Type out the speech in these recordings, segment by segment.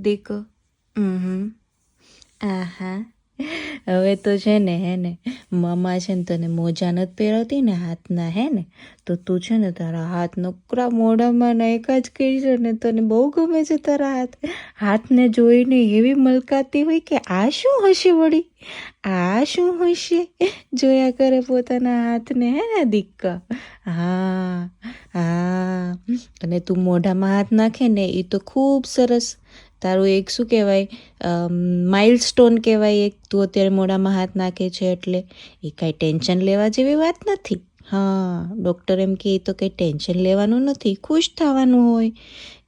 દીકો. આહા, હવે તો છે ને હે ને મામા છે ને તને મોજા નથી પહેરાવતી ને હાથના, હે ને તો તું છે ને તારા હાથ નકરા મોઢામાં નાખ્યા જ કરશે ને. તને બહુ ગમે છે તારા હાથને જોઈને એવી મલકાતી હોય કે આ શું હશે વળી, આ શું હશે, જોયા કરે પોતાના હાથને, હે ને દીકા. હા હા, અને તું મોઢામાં હાથ નાખે ને એ તો ખૂબ સરસ તારું એક શું કહેવાય માઇલસ્ટોન કહેવાય. એક તું અત્યારે મોઢામાં હાથ નાખે છે એટલે એ કાંઈ ટેન્શન લેવા જેવી વાત નથી. હા, ડૉક્ટર એમ કે તો કંઈ ટેન્શન લેવાનું નથી, ખુશ થવાનું હોય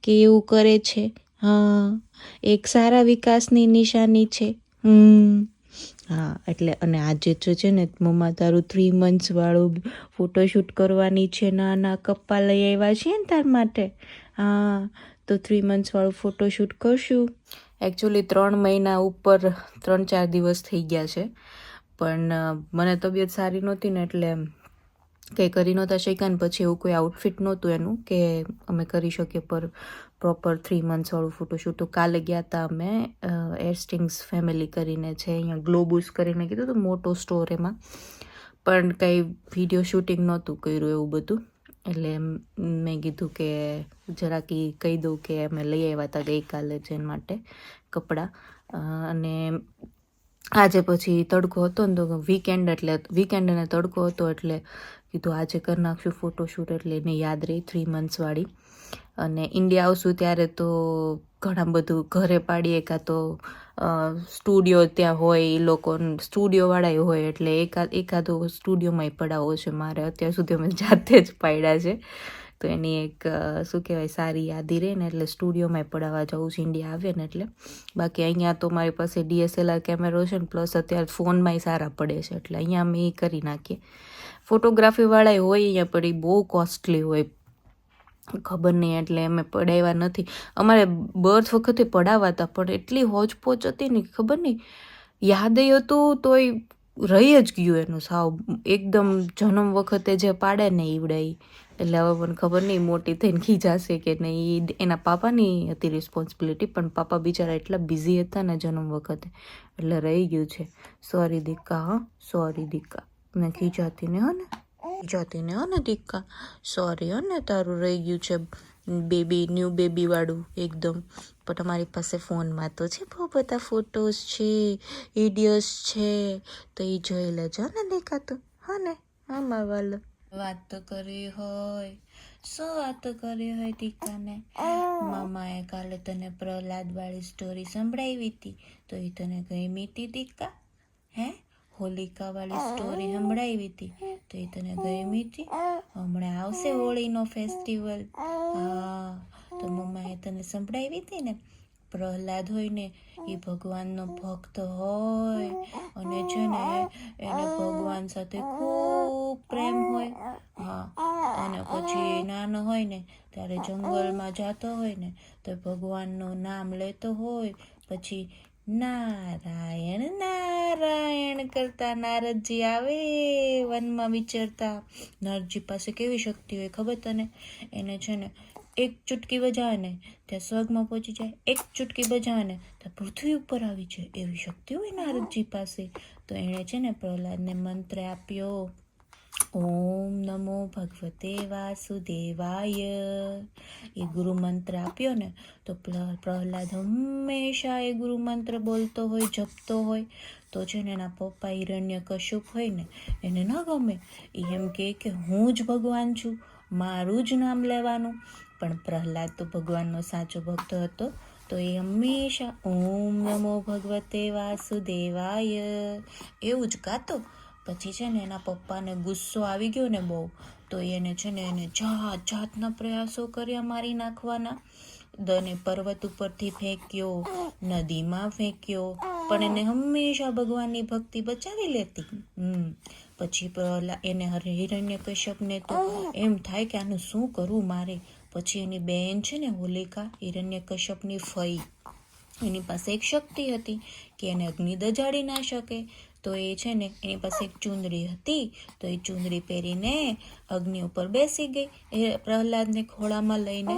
કે એવું કરે છે. હા, એક સારા વિકાસની નિશાની છે. હા, એટલે અને આજે તો છે ને મમ્મા તારું 3 months વાળું ફોટોશૂટ કરવાની છે. નાના કપ્પા લઈ આવ્યા છીએ ને તાર માટે. હા, તો 3 months વાળું ફોટોશૂટ કરશું. એકચ્યુઅલી 3 મહિના ઉપર 3-4 દિવસ થઈ ગયા છે, પણ મને તબિયત સારી નહોતી ને એટલે કંઈ કરી નહોતા શક્યા ને પછી એવું કોઈ આઉટફિટ નહોતું એનું કે અમે કરી શકીએ પર પ્રોપર 3 months વાળું ફોટોશૂટ. તો કાલે ગયા હતા અમે એરસ્ટિંગ્સ ફેમિલી કરીને છે અહીંયા ગ્લોબુસ કરીને કીધું તો મોટો સ્ટોર, એમાં પણ કંઈ વિડીયો શૂટિંગ નહોતું કર્યું એવું બધું. એટલે મેં કીધું કે જરાક કહી દઉં કે અમે લઈ આવ્યા હતા ગઈકાલે જેના માટે કપડાં. અને આજે પછી તડકો હતો ને તો વીકેન્ડ અને તડકો હતો એટલે કીધું આજે કરી નાખશું ફોટોશૂટ એટલે એને યાદ રહી 3 months વાળી. અને ઇન્ડિયા આવશું ત્યારે તો ઘણા બધું ઘરે પાડીએ કાં તો સ્ટુડિયો ત્યાં હોય, એ લોકો સ્ટુડિયોવાળા હોય એટલે એકાદો સ્ટુડિયોમાંય પડાવવો છે મારે. અત્યાર સુધી અમે જાતે જ પાડ્યા છે તો એની એક શું કહેવાય સારી યાદી રહે ને એટલે સ્ટુડિયોમાંય પડાવવા જવું છે ઇન્ડિયા આવે ને એટલે. બાકી અહીંયા તો મારી પાસે DSLR કેમેરો છે ને પ્લસ અત્યારે ફોનમાંય સારા પડે છે એટલે અહીંયા અમે એ કરી નાખીએ. ફોટોગ્રાફીવાળા હોય અહીંયા પણ એ બહુ કોસ્ટલી હોય, ખબર નહીં એટલે અમે પડાવ્યા નથી. અમારે બર્થ વખતે પડાવવા હતા પણ એટલી હોજપોચ હતી ને ખબર નહીં, યાદ હતું તોય રહી જ ગયું એનું સાવ એકદમ જન્મ વખતે જે પાડે ને ઈવડાઈ. એટલે હવે મને ખબર નહીં મોટી થઈને ખીજાશે કે નહીં, એના પાપાની હતી રિસ્પોન્સિબિલિટી પણ પાપા બિચારા એટલા બિઝી હતા ને જન્મ વખતે એટલે રહી ગયું છે. સોરી દીકા, હા સોરી દીકા, મેં ખીજાતી ને હો ને દીકા, સોરી હો ને તારું રહી ગયું છે બેબી, ન્યૂ બેબી વાળું એકદમ. પણ તમારી પાસે ફોનમાં તો છે બહુ બધા ફોટોસ છે, વિડીયોઝ છે, તો એ જોઈ લેજો ને દેખાતું, હા ને. હા મારા વાલો વાત તો કરી હોય, શું વાતો કરી હોય દીકાને. મામાએ કાલે તને પ્રહલાદ વાળી સ્ટોરી સંભળાવી હતી તો એ તને ગમી હતી દીકા? હે, હોલિકા વાળી સ્ટોરી સંભળાવી હતી તો એ તને ગમી હતી? હમણાં આવશે હોળીનો ફેસ્ટિવલ. હા, તો મમ્માએ તને સંભળાવી હતી ને. પ્રહલાદ હોય ને એ ભગવાનનો ભક્ત હોય અને છે ને એને ભગવાન સાથે ખૂબ પ્રેમ હોય. હા, અને પછી નાનો હોય ને ત્યારે જંગલમાં જતો હોય ને તો ભગવાનનું નામ લેતો હોય, પછી નારાયણ નારાયણ કરતા નારદજી આવે વનમાં વિચરતા. નારદજી પાસે કેવી શક્તિ હોય ખબર તને? એને છે ને એક ચૂટકી બજાવે ને ત્યાં સ્વર્ગમાં પહોંચી જાય, એક ચૂટકી બજાવે ને ત્યાં પૃથ્વી ઉપર આવી જાય, એવી શક્તિ હોય નારદજી પાસે. તો એણે છે ને પ્રહલાદને મંત્ર આપ્યો, ઓમ નમો ભગવતે વાસુદેવાય. એ ગુરુ મંત્ર આપ્યો ને તો પ્રહલાદ હંમેશા એ ગુરુ મંત્ર બોલતો હોય, જપતો હોય. તો છે ને એના પપ્પા હિરણ્યકશ્યપ હોય ને એને ન ગમે, એ એમ કે હું જ ભગવાન છું, મારું જ નામ લેવાનું. પણ પ્રહલાદ તો ભગવાનનો સાચો ભક્ત હતો તો એ હંમેશા ઓમ નમો ભગવતે વાસુદેવાય એવું જ ગાતો. પછી છે ને એના પપ્પાને ગુસ્સો આવી ગયો ને બહુ, તો એને છે ને એને જાતના પ્રયાસો કર્યા મારી નાખવાના. દને પર્વત ઉપરથી ફેંક્યો, નદીમાં ફેંક્યો, પણ એને હંમેશા ભગવાનની ભક્તિ બચાવી લેતી. પછી એને હિરણ્યકશ્યપને તો એમ થાય કે આનું શું કરવું મારે. પછી એની બહેન છે ને હોલિકા, હિરણ્યકશ્યપની ફઈ, એની પાસે એક શક્તિ હતી કે એને અગ્નિ દજાડી ના શકે. તો એ છે ને એની પાસે એક ચુંદડી હતી તો એ ચુંદડી પહેરીને અગ્નિ ઉપર બેસી ગઈ એ પ્રહલાદને ખોળામાં લઈને.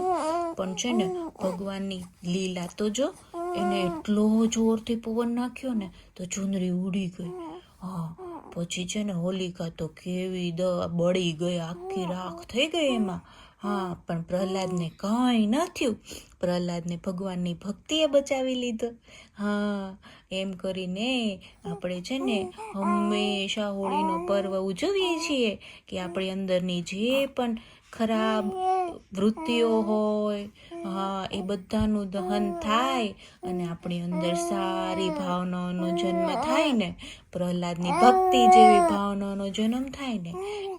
પણ છે ને ભગવાનની લીલા તો જો, એને એટલો જોરથી પવન નાખ્યો ને તો ચુંદડી ઉડી ગઈ. હા, પછી છે ને હોલિકા તો કેવી બળી ગઈ, આખી રાખ થઈ ગઈ એમાં. હા, પણ પ્રહલાદને કંઈ ન થયું. પ્રહલાદને ભગવાનની ભક્તિએ બચાવી લીધો. હા, એમ કરીને આપણે છે ને હંમેશા હોળીનો પર્વ ઉજવીએ છીએ કે આપણી અંદરની જે પણ ખરાબ વૃત્તિઓ હોય, હા, એ બધાનું દહન થાય અને આપણી અંદર સારી ભાવનાઓનો જન્મ થાય ને, પ્રહલાદની ભક્તિ જેવી ભાવનાઓનો જન્મ થાય ને,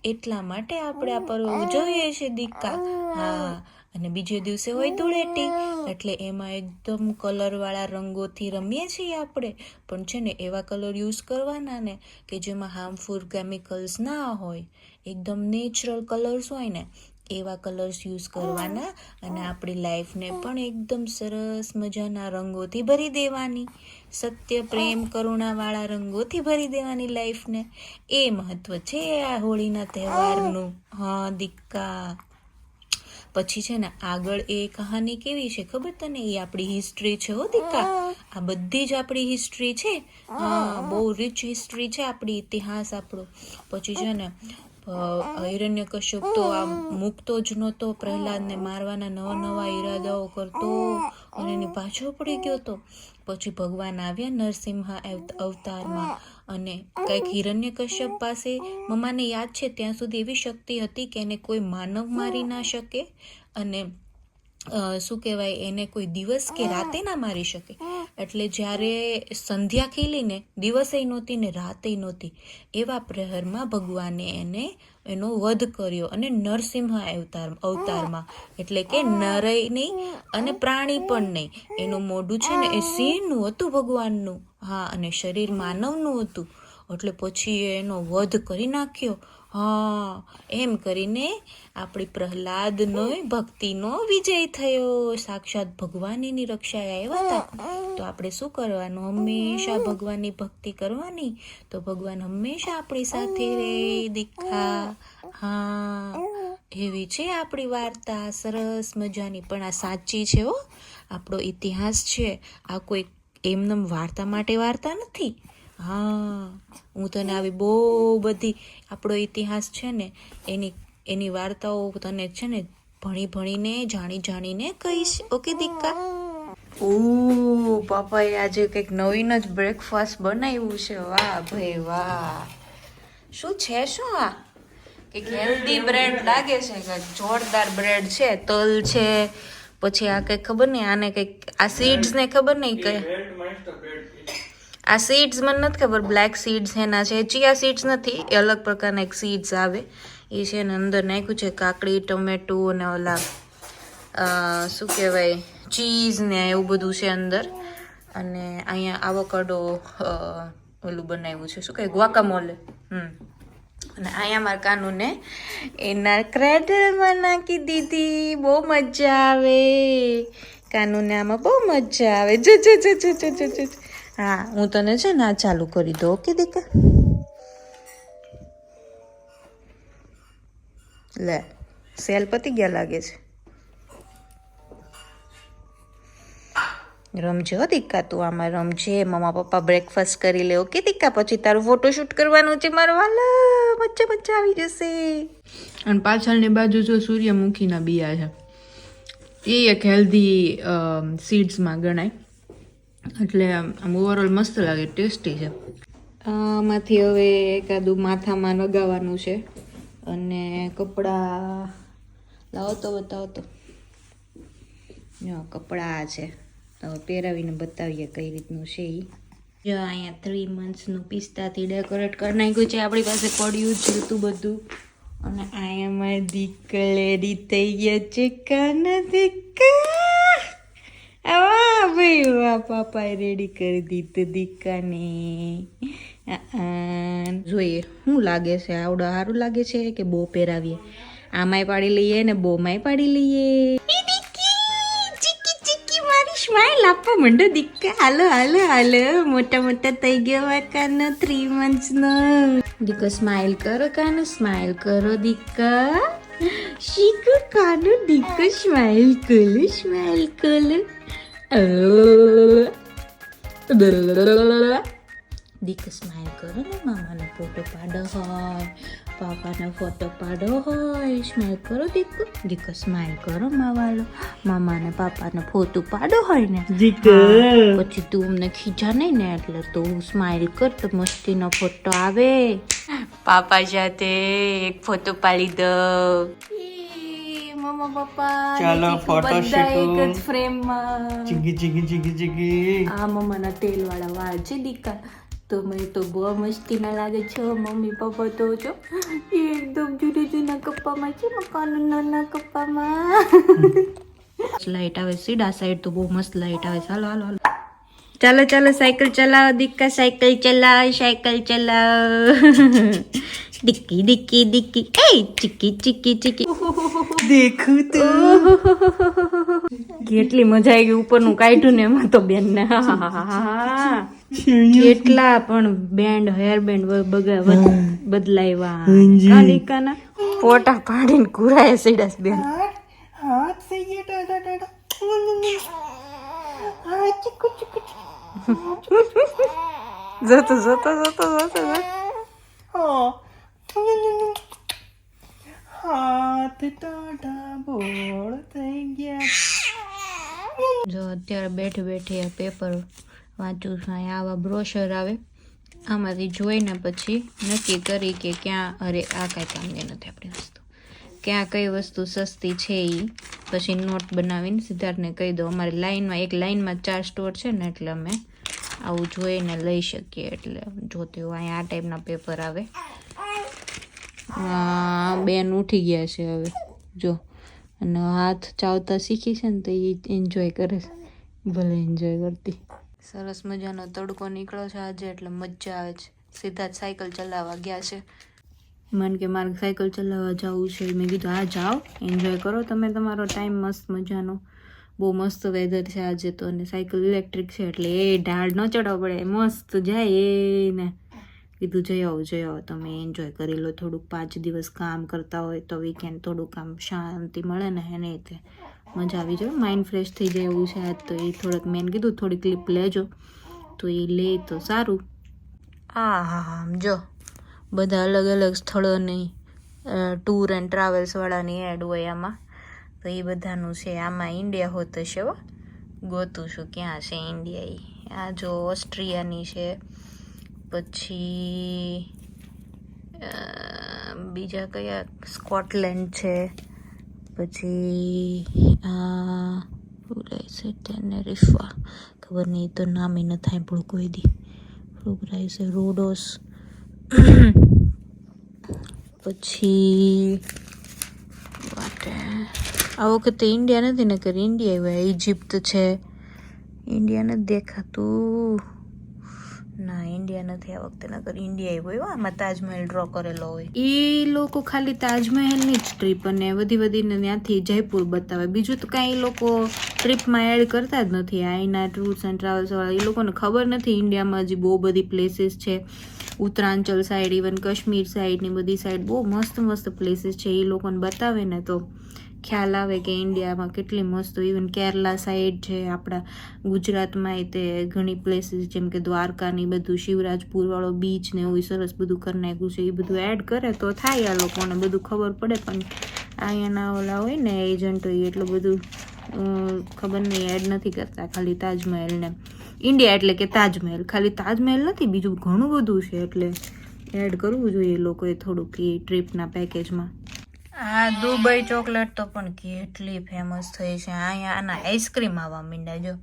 એટલા માટે આપણે આ પર્વ ઉજવીએ છીએ દીકા. હા, અને બીજે દિવસે હોય ધૂળેટી, એટલે એમાં એકદમ કલરવાળા રંગોથી રમીએ છીએ આપણે. પણ છે ને એવા કલર યુઝ કરવાના ને કે જેમાં હાર્મફુલ કેમિકલ્સ ના હોય, એકદમ નેચરલ કલર્સ હોય ને એવા કલર્સ યુઝ કરવાના. અને આપણી લાઈફને પણ એકદમ સરસ મજાના રંગોથી ભરી દેવાની, સત્ય, પ્રેમ, કરુણાવાળા રંગોથી ભરી દેવાની લાઈફને. એ મહત્વ છે આ હોળીના તહેવારનું. હા દીકા. પછી છે ને આગળ એ કહાની કેવી છે ખબર તને? એ આપણી હિસ્ટ્રી છે હો દીકા. આ બધી જ આપણી હિસ્ટ્રી છે. હા, બહુ રિચ હિસ્ટ્રી છે આપણી, ઇતિહાસ આપણો. પછી છે ને હિરણ્યકશ્યપ તો આ મૂકતો જ નહોતો, પ્રહલાદને મારવાના નવા નવા ઈરાદાઓ કરતો અને એની પાછો પડી ગયો તો. પછી ભગવાન આવ્યા નરસિંહ અવતારમાં અને કંઈક હિરણ્યકશ્યપ પાસે, મમ્માને યાદ છે ત્યાં સુધી એવી શક્તિ હતી કે એને કોઈ માનવ મારી ના શકે અને શું કહેવાય, એને કોઈ દિવસ કે રાતે ના મારી શકે. એટલે જ્યારે સંધ્યા ખીલીને દિવસે નહોતી ને રાતે નહોતી, એવા પ્રહરમાં ભગવાને એનો વધ કર્યો અને નરસિંહ અવતારમાં, એટલે કે નરય નહીં અને પ્રાણી પણ નહીં. એનું મોઢું છે ને એ સિંહનું હતું ભગવાનનું. હા, અને શરીર માનવનું હતું. એટલે પછી એનો વધ કરી નાખ્યો. હા, એમ કરીને આપણી પ્રહલાદનો ભક્તિનો વિજય થયો. સાક્ષાત ભગવાન એની રક્ષાએ આવ્યા હતા. તો આપણે શું કરવાનું? હંમેશા ભગવાનની ભક્તિ કરવાની, તો ભગવાન હંમેશા આપણી સાથે રહે દીખા. હા, એવી છે આપણી વાર્તા, સરસ મજાની. પણ આ સાચી છે હો, આપણો ઇતિહાસ છે. આ કોઈ એમનેમ વાર્તા માટે વાર્તા નથી. હા, હું તને આવી બહુ બધી આપણો ઇતિહાસ છે ને એની વાર્તાઓ તને છે ને ભણીને જાણીને કહીશ. ઓકે દીકા? ઓ પાપાએ આજે કંઈક નવીન જ બ્રેકફાસ્ટ બનાવ્યું છે. વાહ ભાઈ વાહ. શું છે? શું આ કંઈક હેલ્ધી બ્રેડ લાગે છે, કંઈક જોરદાર બ્રેડ છે. તલ છે, પછી આ કંઈક ખબર નહીં, આને કંઈક આ સીડ્સ ને ખબર નહીં કઈ આ સીડ્સ મને નથી ખબર. બ્લેક સીડ્સ એના છે, ચિયા સીડ્સ નથી, એ અલગ પ્રકારના એક સીડ્સ આવે એ છે ને અંદર નાખ્યું છે. કાકડી, ટમેટું અને ઓલા શું કહેવાય ચીઝ ને એવું બધું છે અંદર. અને અહીંયા આવોકાડો ઓલું બનાવ્યું છે, શું કહે, ગ્વાકામોલે. અને અહીંયા મારા કાનુને એના ક્રેડલમાં નાખી દીધી. બહુ મજા આવે કાનુને, આમાં બહુ મજા આવે. જો. હા, હું તને છે ને આ ચાલુ કરી દઉં. ઓકે દીકા? લે, સેલ પતી ગયા લાગે છે. રમજે હો દીકા, તું આમાં રમજે. મમ્મા પપ્પા બ્રેકફાસ્ટ કરી લે. ઓકે દીકા? પછી તારું ફોટોશૂટ કરવાનું છે મારો વાલા. મજા આવી જશે. અને પાછળની બાજુ જો સૂર્યમુખીના બિયા છે, એ એક હેલ્ધી સીડ્સમાં ગણાય. એટલે આમ ઓવરઓલ મસ્ત લાગે, ટેસ્ટી છે. આમાંથી હવે એકાદું માથામાં લગાવવાનું છે. અને કપડાં લાવો તો બતાવો તો. કપડાં છે, હવે પહેરાવીને બતાવીએ કઈ રીતનું છે એ. જો અહીંયા 3 monthsનું પિસ્તાથી ડેકોરેટ કરી નાખ્યું છે. આપણી પાસે પડ્યું જ હતું બધું. અને અહીંયા મારી દીકરા રેડી થઈ ગયા છે. કાના દીકા, વાહ ભાઈ વાહ, પાપાએ રેડી કરી દીધું દીકાને. જોઈએ શું લાગે છે, આવડો સારું લાગે છે કે બહુ પહેરાવીએ? આમાંય પાડી લઈએ ને બોમાંય પાડી લઈએ. સ્માઈલ આપવા માંડો દીકા. હાલો, મોટા થઈ ગયો કાનો 3 monthsનો. દીકો સ્માઈલ કરો કાનો, સ્માઈલ કરો દીકા. શીખો કાનો, દીકો સ્માઈલ કરો. દીક સ્માઈલ કરો ને, મામાને ફોટો પાડો હોય, પાપાને ફોટો પાડો હોય, સ્માઈલ કરો દીક. દીક સ્માઈલ કરો માવાલો, મામાને પાપાને ફોટો પાડો હોય ને દીક. પછી તું અમને ખીજા નહીં ને એટલે તું સ્માઈલ કર તો મસ્તીનો ફોટો આવે. પાપા સાથે એક ફોટો પાડી દો. મમ્મા પપ્પા ચાલો ફોટો એક જ ફ્રેમમાં. ચીગી ચીગી ચીગી ચીગી. આ મમ્માના તેલ વાળા વાળ છે દીકા. તો મને તો બહુ મસ્તીના લાગે છે. મમ્મી પપ્પા તો જો એકદમ જુદા જુદા કપ્પામાં છે, મકાન નાના કપ્પામાં. લાઈટ આવે સીધા સાઈડ તો બહુ મસ્ત લાઈટ આવે. ચાલો હાલો હાલો, ચાલો ચાલો સાયકલ ચલાવો દીકા, સાયકલ ચલાવ, સાયકલ ચલાવ. ડિક્કી ડિક્કી ડિક્કી, એ ચીકી ચીકી ચીકી. દેખું તો કેટલી મજા આવી ગઈ. ઉપરનું કાઢ્યું ને એમાં તો બેન ને કેટલા પણ બેન્ડ, હેર બેન્ડ બદલાવ્યા. કાલિકાના ફોટા પાડીને કુરાય સીડા બેન. હાથ થઈ ગયા ટાટા જતો જતો જતો જતો હાથ ટાટા બોળ થઈ ગયા. જો અત્યારે બેઠી બેઠી આ પેપર વાંચું છું. અહીંયા આવા બ્રોશર આવે, આમાંથી જોઈને પછી નક્કી કરી કે ક્યાં, અરે આ કાંઈ કામની નથી આપણી વસ્તુ, ક્યાં કઈ વસ્તુ સસ્તી છે એ પછી નોટ બનાવીને સિદ્ધાર્થને કહી દો. અમારી લાઈનમાં એક લાઈનમાં 4 સ્ટોર છે ને એટલે અમે આવું જોઈને લઈ શકીએ. એટલે જોતી હોય અહીંયા આ ટાઈપના પેપર આવે. બેન ઉઠી ગયા છે હવે જો, અને હાથ ચાવતા શીખી છે ને તો એ એન્જોય કરે છે. ભલે એન્જોય કરતી. સરસ મજાનો તડકો નીકળ્યો છે આજે એટલે મજા આવે છે. સીધા જ સાયકલ ચલાવવા ગયા છે. મને કે મારે સાયકલ ચલાવવા જવું છે. મેં કીધું હા જાઓ, એન્જોય કરો તમે તમારો ટાઈમ મસ્ત મજાનો. બહુ મસ્ત વેધર છે આજે તો, અને સાયકલ ઇલેક્ટ્રિક છે એટલે એ ઢાળ ન ચડાવવો પડે, મસ્ત જાય એને. કીધું જઈ આવો તમે એન્જોય કરી લો થોડુંક. 5 દિવસ કામ કરતા હોય તો વીકેન્ડ થોડુંક આમ શાંતિ મળે ને એને તે મજા આવી જાય, માઇન્ડ ફ્રેશ થઈ જાય એવું છે આજ તો. એ થોડુંક મેં કીધું થોડી ક્લિપ લેજો તો એ લે તો સારું. હા જો બધા અલગ અલગ સ્થળોની ટૂર એન્ડ ટ્રાવેલ્સવાળાની એડ હોય આમાં, તો એ બધાનું છે. આમાં ઇન્ડિયા હોત હશે હો, ગોતું છું ક્યાં છે ઇન્ડિયા. આ જો ઓસ્ટ્રિયાની છે, પછી બીજા કયા સ્કોટલેન્ડ છે, પછી ભૂલાય છે ટેનેરિફા, ખબર નહીં તો નામ એ નથી સાંભળ્યું કોઈ દી. ભૂલાય છે રોડોસ. પછી આ વખતે ઇન્ડિયા નથી, નકર ઇન્ડિયા આવ્યા. ઇજિપ્ત છે, ઇન્ડિયા નથી દેખાતું. ના ઇન્ડિયા નથી આ વખતે, નકર ઇન્ડિયા આવ્યો. આમાં તાજમહેલ ડ્રો કરેલો હોય. એ લોકો ખાલી તાજમહેલની જ ટ્રીપ અને વધીને ત્યાંથી જયપુર બતાવે, બીજું તો કાંઈ એ લોકો ટ્રીપમાં એડ કરતા જ નથી. અહીંના ટૂર્સ એન્ડ ટ્રાવેલ્સવાળા એ લોકોને ખબર નથી ઇન્ડિયામાં હજી બહુ બધી પ્લેસીસ છે. ઉત્તરાંચલ સાઈડ, ઇવન કાશ્મીર સાઈડની બધી સાઈડ બહુ મસ્ત મસ્ત પ્લેસીસ છે. એ લોકોને બતાવે ને તો ખ્યાલ આવે કે ઇન્ડિયામાં કેટલી મસ્ત. ઇવન કેરલા સાઈડ છે, આપણા ગુજરાતમાં તે ઘણી પ્લેસીસ જેમ કે દ્વારકાની બધું, શિવરાજપુરવાળો બીચ ને એવું સરસ બધું કરી નાખ્યું છે. એ બધું એડ કરે તો થાય, આ લોકોને બધું ખબર પડે. પણ અહીંયાના ઓલા હોય ને એજન્ટો એટલું બધું ખબર નહીં, એડ નથી કરતા. ખાલી તાજમહેલ ને ઇન્ડિયા એટલે કે તાજમહેલ, ખાલી તાજમહેલ નથી બીજું ઘણું બધું છે. એટલે એડ કરવું જોઈએ લોકોએ થોડુંક એ ટ્રીપના પેકેજમાં. આ દુબઈ ચોકલેટ તો પણ કેટલી ફેમસ થઈ છે. અહીંયા આના આઈસ્ક્રીમ આવવા માંડ્યા. જો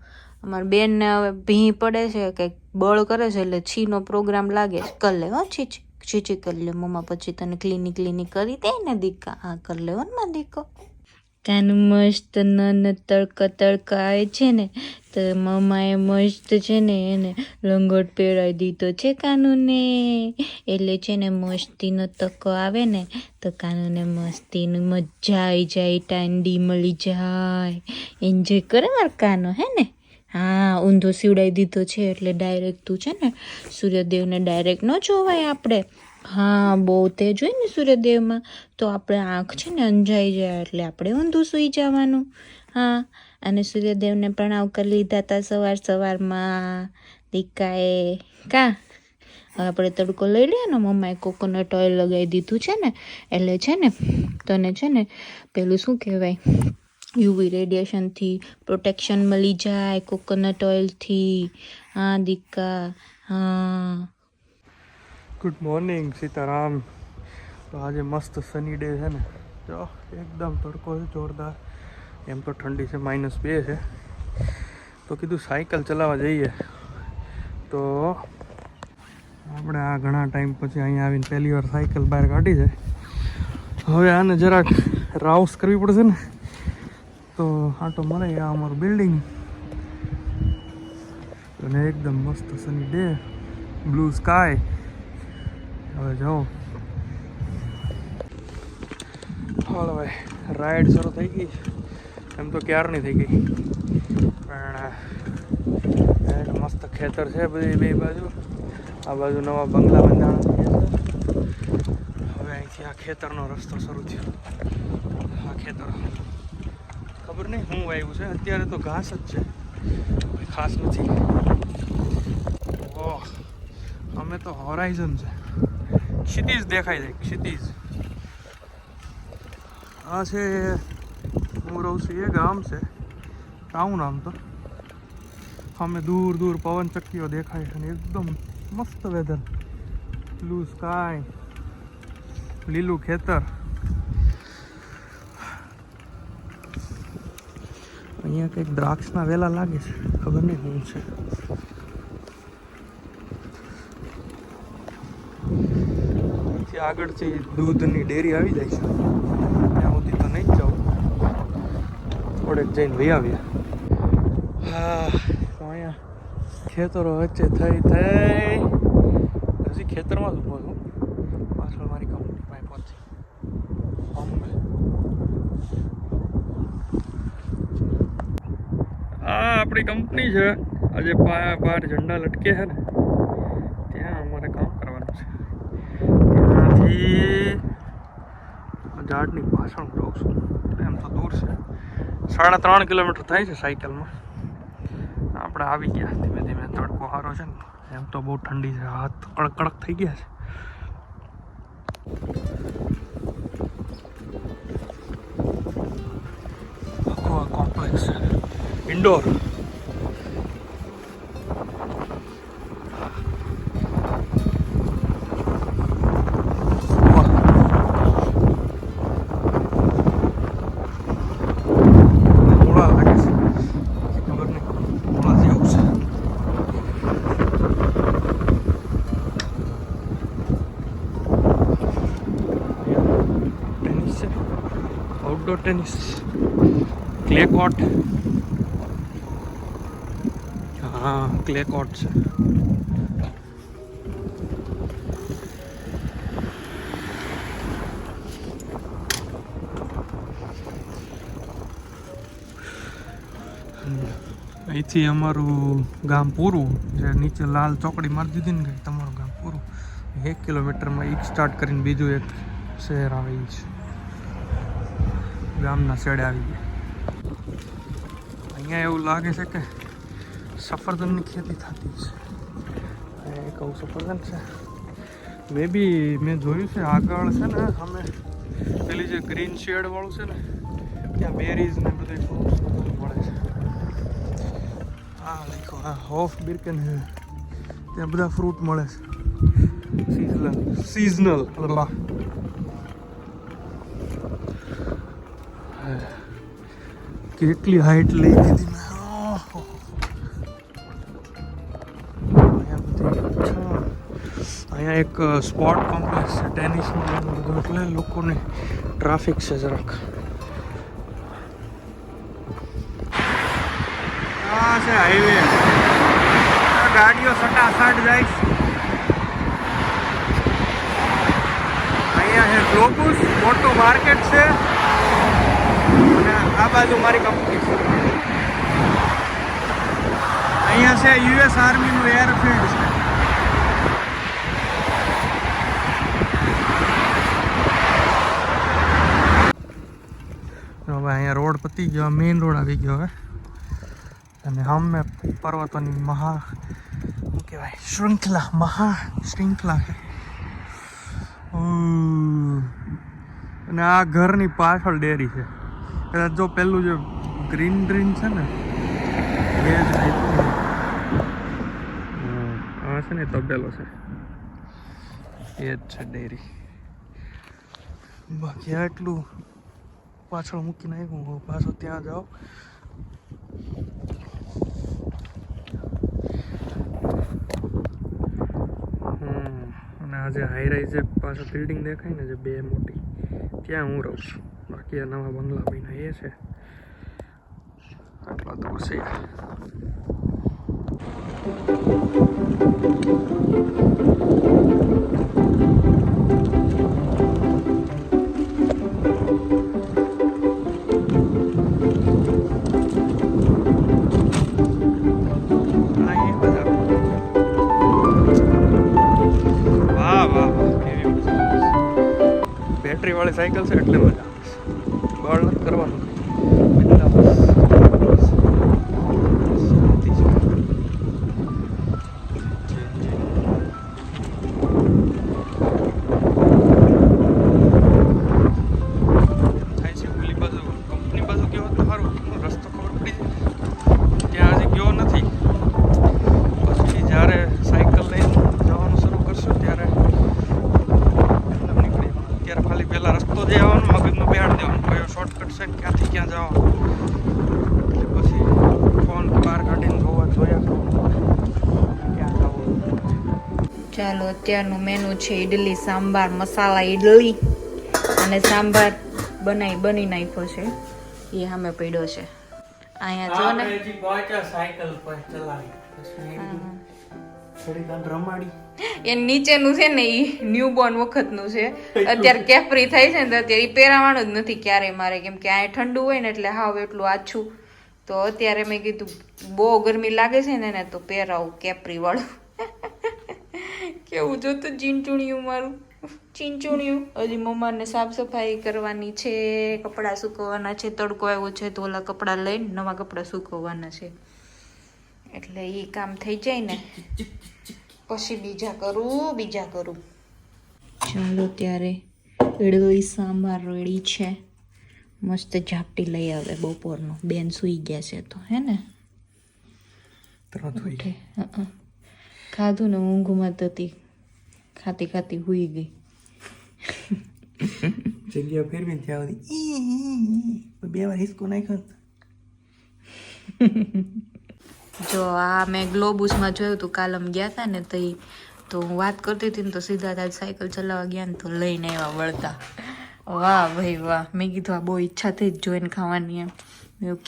અમારી બેનને હવે ભી પડે છે કે બળ કરે છે એટલે છીનો પ્રોગ્રામ લાગે છે. કરી લે હો છીચી કરી લે મમ્મા, પછી તને ક્લિનિક કરી દે ને દીકા. હા કરી લે હો ને માં દીકો. કાનું મસ્ત નન તડકા છે ને તો મમ્માએ મસ્ત છે ને એને લંગોટ પહેરાવી દીધો છે કાનુને. એટલે છે ને મસ્તીનો તકો આવે ને તો કાનુને મસ્તીનું મજા આવી જાય, ઠંડી મળી જાય, એન્જોય કરે મારા કાનો હે ને. હા ઊંધો સીવડાવી દીધો છે એટલે ડાયરેક્ટ તું છે ને સૂર્યદેવને ડાયરેક્ટ ન જોવાય આપણે. હા બહુ તેજ હોય ને સૂર્યદેવમાં તો આપણે આંખ છે ને અંજાઈ જાય એટલે આપણે ઊંધું સૂઈ જવાનું. હા અને સૂર્યદેવને પ્રણામ કરી લીધા હતા સવારમાં દીકાએ કા. હવે આપણે તડકો લઈ લઈએ ને, મમ્માએ કોકોનટ ઓઇલ લગાવી દીધું છે ને, એટલે છે ને તને છે ને પેલું શું કહેવાય, યુવી રેડિયેશનથી પ્રોટેક્શન મળી જાય કોકોનટ ઓઇલથી. હા દીકા, હા. Good morning Sitaram. તો આજે મસ્ત સની ડે છે ને, જો એકદમ તડકો છે જોરદાર. એમ તો ઠંડી છે, -2 છે. તો કીધું સાયકલ ચલાવવા જઈએ. તો આપણે આ ઘણા ટાઈમ પછી અહીંયા આવીને પહેલી વાર સાયકલ બહાર કાઢી છે. હવે આને જરાક રાઉસ કરવી પડશે ને, તો આટો મળે. આ અમારું બિલ્ડિંગ અને એકદમ મસ્ત સની ડે, બ્લુ સ્કાય. હવે જાઓ. હાલો ભાઈ, રાઈડ શરૂ થઈ ગઈ. એમ તો ક્યારની થઈ ગઈ, પણ મસ્ત ખેતર છે બધી બે બાજુ. આ બાજુ નવા બંગલા બંધાણા છે. હવે અહીંથી આ ખેતરનો રસ્તો શરૂ થયો. આ ખેતર ખબર નહીં શું વાવ્યું છે. અત્યારે તો ઘાસ જ છે, ખાસ નથી. ઓહ, અમે તો હોરાઇઝન છે, ક્ષિતિજ દેખાય છે, ક્ષિતિજ. આ છે હું રહું છું એ ગામ છે, ટાઉન. આમ તો અમે દૂર દૂર પવન ચક્કીઓ દેખાય છે અને એકદમ મસ્ત વેધર, બ્લુ સ્કાય, લીલું ખેતર. અહીંયા કંઈક દ્રાક્ષના વેલા લાગે છે, ખબર નહીં શું છે. અહીંથી આગળથી દૂધની ડેરી આવી જાય છે. ત્યાં સુધી તો નહીં જ જાઉં, થોડેક જઈને વહી આવીએ. હા, તો અહીંયા ખેતરો વચ્ચે થઈ હજી ખેતરમાં જ ઊભો છું. પાછળ મારી કંપની પાસે પહોંચી. આ આપણી કંપની છે. આજે બહાર ઝંડા લટકે છે ને, ત્યાં અમારે કામ કરવાનું છે. ત્યાંથી ઝાડની પાછળ હું રહું છું. એમ તો દૂર છે, 3.5 કિલોમીટર થાય છે સાયકલમાં. આપણે આવી ગયા ધીમે ધીમે. તડકો સારો છે ને, એમ તો બહુ ઠંડી છે, હાથ કડક કડક થઈ ગયા છે. આખો આ કોમ્પ્લેક્સ છે indoor. Outdoor tennis, clay court. હા, ક્લે કોર્ટ છે. અહીંથી અમારું ગામ પૂરું. જે નીચે લાલ ચોકડી મારી દીધી ને, કે તમારું ગામ પૂરું. 1 કિલોમીટરમાં એક સ્ટાર્ટ કરીને બીજું એક શહેર આવે છે. ગામના છેડે આવી ગયા. અહીંયા એવું લાગે છે કે સફરજનની ખેતી થતી છે. એક આવું સફરજન છે. મે બી મેં જોયું છે આગળ છે ને, અમે પેલી જે ગ્રીન શેડ વાળું છે ને, ત્યાં બેરીઝ ને બધું ફ્રૂટ્સ બધું મળે છે. હા દેખો, હા હોફ બિર્કન છે, ત્યાં બધા ફ્રૂટ મળે છે. સિઝનલ. કેટલી હાઈટ લઈ દીધી મેં. અહીંયા એક સ્પોર્ટ કોમ્પ્લેક્સ છે ટેનિસનું બધું, એટલે લોકોને ટ્રાફિક છે જરાક. આ છે હાઈવે, ગાડીઓ સટાસટ જાય છે. અહીંયા છે ગ્લોબુસ, મોટું માર્કેટ છે. અને આ બાજુ મારી કંપની છે. અહીંયા છે US આર્મીનું એરફિલ્ડ છે. હવે અહીંયા રોડ પતી ગયો, મેઇન રોડ આવી ગયો. હવે અને સામે પર્વતોની શું કહેવાય મહાશૃંખલા છે. અને આ ઘરની પાછળ ડેરી છે. કદાચ જો પેલું જે ગ્રીન છે ને એ જ આ છે ને તબેલો છે, એ જ છે ડેરી. બાકી આટલું પાછળ મૂકીને આવ્યું, હું પાછો ત્યાં જાઉં. અને આ જે હાઈરાઈઝ જે પાછળ બિલ્ડિંગ દેખાય ને, જે બે મોટી, ત્યાં હું રહું છું. બાકી આ નવા બંગલા બન્યા એ છે. આટલા તો છે. બેટરી વાળી સાયકલ છે એટલે મજા આવે છે. બળ નથી કરવાનું. શોર્ટકટ છે ક્યાંથી ક્યાં જવાનું, એટલે પછી ફોન બહાર કાઢીને જોયા ક્યાં જવું. ચાલો, અત્યારનું મેનુ છે ઈડલી સાંભાર, મસાલા ઈડલી અને સાંભાર બની નાખ્યો છે. એ સામે પડ્યો છે. અહીંયા જો ને સાયકલ પર ચલાવી થોડી વાર રમાડી. એ નીચેનું છે ને એ ન્યૂબોર્ન વખતનું છે. અત્યારે કેફરી થાય છે ને અત્યારે એ પહેરાવાનું જ નથી ક્યારેય મારે, કેમ કે આ ઠંડુ હોય ને એટલે હાવ એટલું આછું. તો અત્યારે મેં કીધું બહુ ગરમી લાગે છે ને તો પહેરાવું કેપરી વાળું. કેવું જોતું ચીંચુણિયું મારું ચીંચુણિયું. હજી મમ્માને સાફ સફાઈ કરવાની છે, કપડાં સુકવવાના છે. તડકો આવ્યો છે તો ઓલા કપડાં લઈને નવા કપડાં સુકવવાના છે, એટલે એ કામ થઈ જાય ને પછી બીજા કરું. ચાલો, ત્યારે ઈડલી સાંભાર રેડી છે. મસ્ત ઝાપટી લઈ આવે બપોરનો. બેન સૂઈ ગયા છે તો હે ને ખાધું ને ઊંઘમાં તો હતી, ખાતી હુઈ ગઈ. જગ્યા ફેરવી ત્યાં બે વાર હિસકો નાખ્યો. જો આ મેં ગ્લોબુસમાં જોયું હતું, કાલમ ગયા હતા ને તો હું વાત કરતી હતી ને તો સીધા તાજ સાયકલ ચલાવવા ગયા ને તો લઈને આવ્યા વળતા. વાહ ભાઈ વાહ. મેં કીધું આ બહુ ઈચ્છા થઈ જ જોઈને ખાવાની. એમ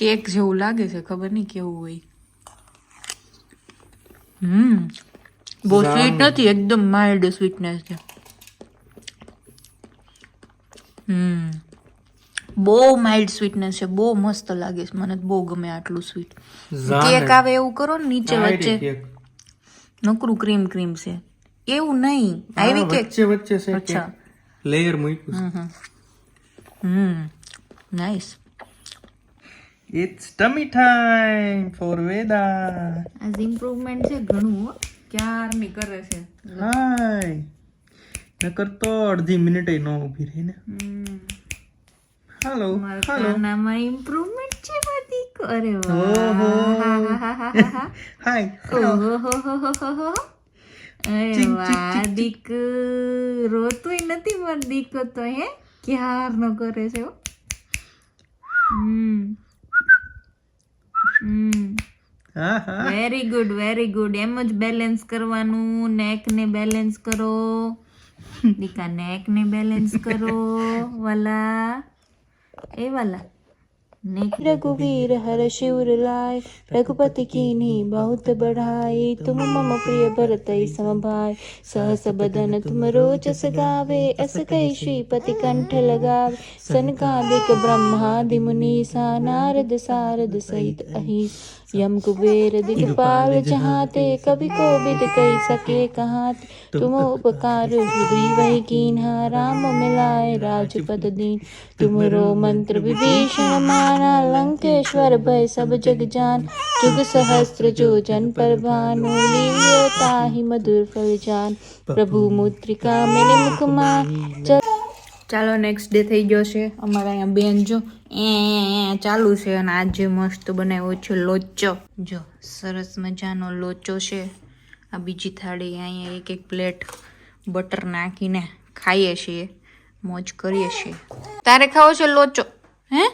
કેક જેવું લાગે છે, ખબર નહીં કેવું હોય. બહુ સ્વીટ નથી, એકદમ માઇલ્ડ સ્વીટનેસ છે. બહુ માઇલ્ડ સ્વીટનેસ છે, બહુ મસ્ત લાગે છે. મને બહુ ગમે આટલું સ્વીટ. કેક આવે એવું કરો ને નીચે વચ્ચે નકરું ક્રીમ છે એવું નહીં. આવી કેક વચ્ચે છે. અચ્છા, લેયર મૂક્યું. Nice. It's tummy time for Veda. આજ ઇમ્પ્રુવમેન્ટ છે ઘણું. ક્યારની કરે છે. હાય નકર તો અડધી મિનિટે ન ઊભી રહી ને. હેલો નામાં ઇમ્પ્રુવમેન્ટ છે બધી. અરે વાહ. હાય. અરે વાહ દીક. રોતુંય નથી માર દીકો તો હે ક્યારનો કરે છે. Very good. એમ જ બેલેન્સ કરવાનું. નેક ને બેલેન્સ કરો દીકા, નેક ને બેલેન્સ કરો વાલા. એ વાલા रघुवीर हर शिवर लाय रघुपति कीन्ही बहुत बढ़ाई तुम मम प्रिय भरतई समभाई सहस बदन तुम रोजस गावे अस कई श्रीपति कंठ लगावे सनकादिक ब्रह्मादि मुनीसा नारद सारद सहित अहिस यम कुबेर दिगपाल जहाते कभी को बिद कही सके कहाते तुम उपकार सुग्रीव कीन्हा राम मिलाए राजपद दीन तुमरो मंत्र विभीषण माना लंकेश्वर भय सब जग जान जुग सहस्त्र जो जन पर भानु लील्यो ताहि मधुर फल जान प्रभु मुद्रिका मेरे मुखમાં ચાલો નેક્સ્ટ ડે થઈ ગયો છે અમારા અહીંયા બેન જો ચાલુ છે અને આજે મસ્ત બનાવ્યો છે લોચો જો સરસ મજાનો લોચો છે આ બીજી થાળી અહીંયા એક એક પ્લેટ બટર નાખીને ખાઈએ છીએ મોજ કરીએ છીએ તારે ખાવો છે લોચો હે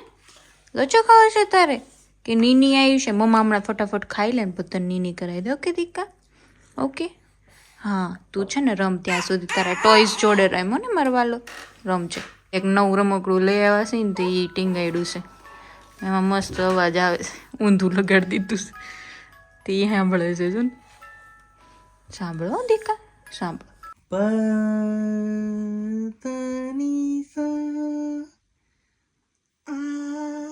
લોચો ખાવો છે તારે કે નીની આવી છે મમ્મા હમણાં ફટાફટ ખાઈ લે ને પોતાને નીની કરાવી દે ઓકે દીકા ઓકે હા તું છે ને રમ ત્યાં સુધી તારા ટોયસ જોડે રમ્યો ને મારવાલો રમજે એક નવું રમકડું લઈ આવ્યા છે ને તો એ ટીંગાડ્યું છે એમાં મસ્ત અવાજ આવે છે ઊંધું લગાડી દીધું છે તે સાંભળે છે જો ને સાંભળો દીકા સાંભળો પતની સા આ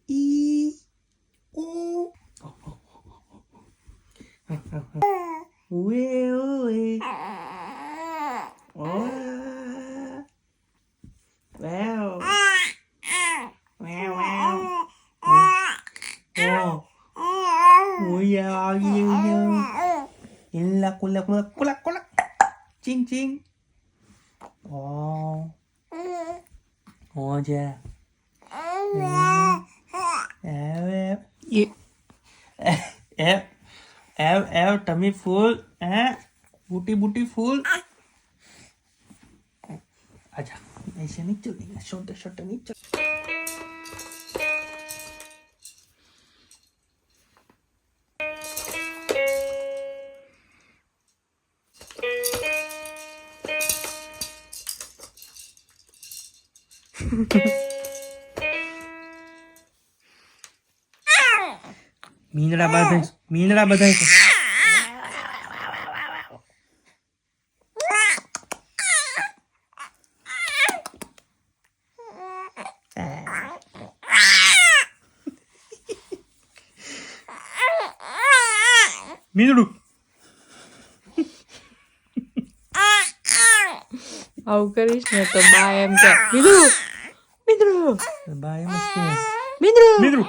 ઈ ઓ ઉએ ઓએ ઓ વાવ વાવ વાવ ઓયા ઓયા illa kula kula kula kula ching ching oh oh ja tummy full booty booty full आजा ऐसे नहीं चलेगा छोटे छोटे नहीं चल मींदड़ा बधाई છે મીંદડું આવું કરીશ ને તો બા એમ કે મીંદડું મીંદડું બા એમ જ કે મીંદડું મીંદડું